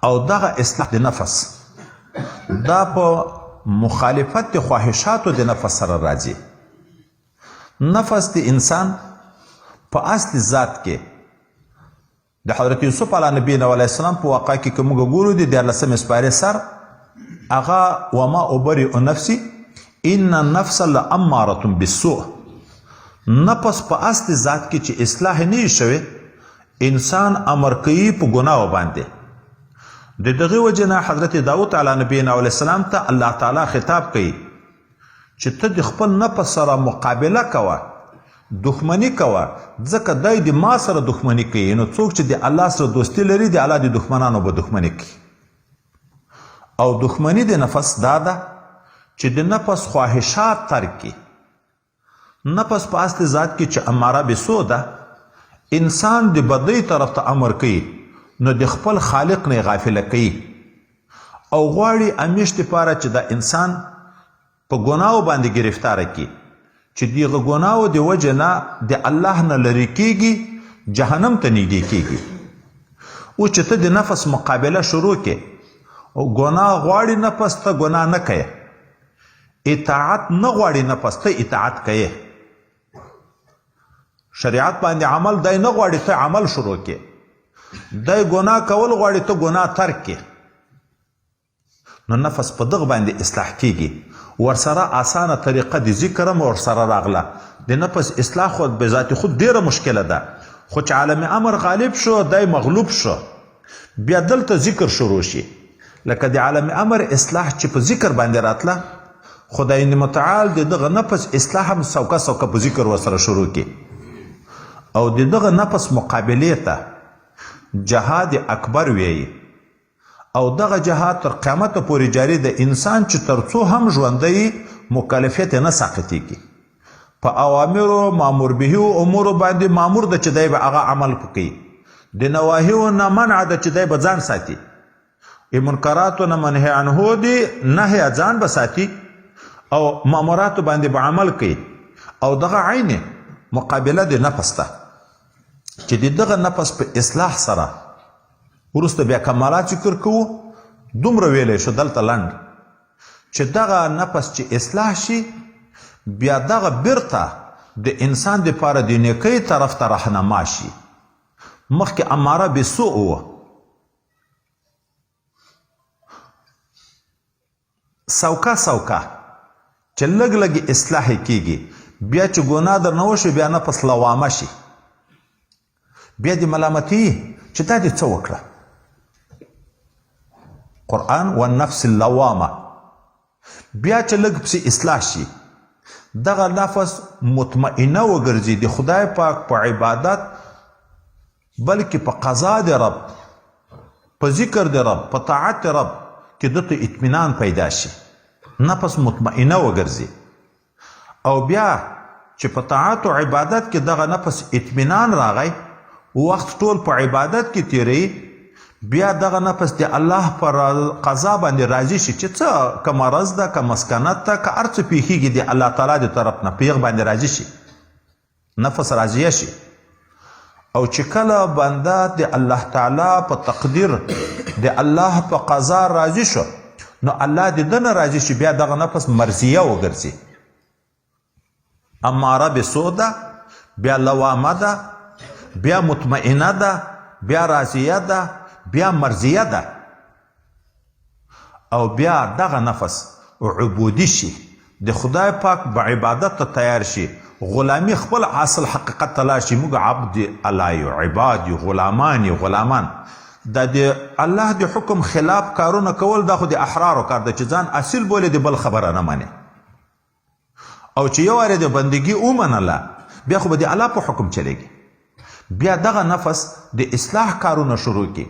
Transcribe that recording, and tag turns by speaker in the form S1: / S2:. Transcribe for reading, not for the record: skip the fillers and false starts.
S1: او دغه اصلاح د نفس دا په مخالفت د خواهشاتو د نفس سره راځي. نفس د انسان په اصل ذات کې د حضرت یوسف علیه نبی علیه السلام په واقع کې که موږ ګورو د 14 سپارې سر هغه وما ابرئ نفسي ان النفس لاماره بالسوء. نفس په اصل ذات کې چې اصلاح نه شوی انسان امر کوي په ګناه باندې. د دغه وجنه حضرت داود علیه نبی علیه السلام ته الله تعالی خطاب کوي چې ته د خپل نفس سره مقابله کوه، دښمني کوه، ځکه دی د ما سره دښمني کوي. نو څوک چې د الله سره دوستي لري د الله د دښمنانو به دښمني کوي. او دښمني د نفس دا ده چې د نفس خواهشات ترک کړي. نفس په اصل ذات کې چې اماره بالسوء ده، انسان د بدۍ طرف ته امر کوي نو د خپل خالق نه غافله کوي او غواړي همیش دپاره چې دا انسان په ګناو باندې گرفتاره کړي چې دغه ګناو د وجې نه د الله نه لرې کیږي، جهنم ته نږدې کیږي. او چې ته د نفس مقابله شروع کړې او ګناه غواړي نفس ته ګناه نه کوي، اطاعت نه غواړي نفس ته اطاعت کوي، شریعت باندې عمل دی نه غواړي ته عمل شروع کړې، دی ګناه کول غواړي ته ګناه ترک کړې، نو نفس په دغه باندې اصلاح کیږي. ورسره اسانه طریقه د ذکر هم ورسره راغله. د نفس اصلاح خود به ذات خود ډیره مشکله ده، خو چې عالم امر غالب شو دی مغلوب شو بیا دلته ذکر شروع شي. لکه د عالم امر اصلاح چې په ذکر باندې راتله، خدای متعال د دغه نفس اصلاح هم سوکه سوکه په ذکر ورسره شروع کړي او د دغه نفس مقابلې ته جهاد اکبر ویي. او دغه جهاد تر قیامت پورې جاری د انسان چې ترڅو هم ژوندی مکلفیت نه ساقطیږي. په اوامرو مامور به امور باندې مامور د چې دی به هغه عمل کوي، د نواهیو نه منع د چې دی به ځان ساتي، منکراتو نه منهی عنه دي نهی ځان به ساتي او ماموراتو باندې به عمل کوي. او دغه عین مقابله د نفس ته چې د دغه نفس په اصلاح سره وروسته بیا کمالات ذکر کوو. دومره ویلی شو دلته لنډ چې دغه نفس چې اصلاح شي بیا دغه بیرته د انسان دپاره د نیکۍ طرف ته رهنما شي. مخکې اماره بالسوء وه، سوکه سوکه چې لږ لږ اصلاح کیږي، بیا چې ګناه درنه وشي بیا نفس لوامه شي، بیا د ملامتي چې دا دې څه وکړه. قرآن والنفس اللوامه بیا چې لږ پسې اصلاح شي دغه نفس مطمئنه وګرځي د خدای پاک په عبادت، بلکې په قضا د رب، په ذکر د رب، په طاعت د رب کې دته اطمینان پیدا شي، نفس مطمئنه وګرځي. او بیا چې په طاعت او عبادت کې دغه نفس اطمینان راغی، وخت ټول په عبادت کې تیری، بیا دغه نفس د الله پر قضا باندې راضي شي چې څه که مرض ده، که مسکنت ده، که هر څه پیښیږي د الله تعالی د طرف نه په هغه باندې راضي شي، نفس راضیه شي. او چې کله بنده د الله تعالی په تقدیر د الله په قضا راضي شو نو الله د ده نه راضي شي، بیا دغه نفس مرضیه وګرځي. اماره بالسوء ده، بیا لوامه ده، بیا مطمئنه ده، بیا راضیه ده، بیا مرضیه ده. او بیا دغه نفس عبودی شي، د خدای پاک به عبادت ته تیار شي، غلامی خپل اصل حقیقت ته لاړ شي. موږ عبد الله یو، عباد یو، غلامان یو، غلامان. دا د الله د حکم خلاف کارونه کول دا خو د احرارو کار ده چې ځان اصیل بولې د بل خبره نه منې. او چې یو وارې د بندګي ومنله بیا خو به د الله په حکم چلیږي. بیا دغه نفس د اصلاح کارونه شروع کړي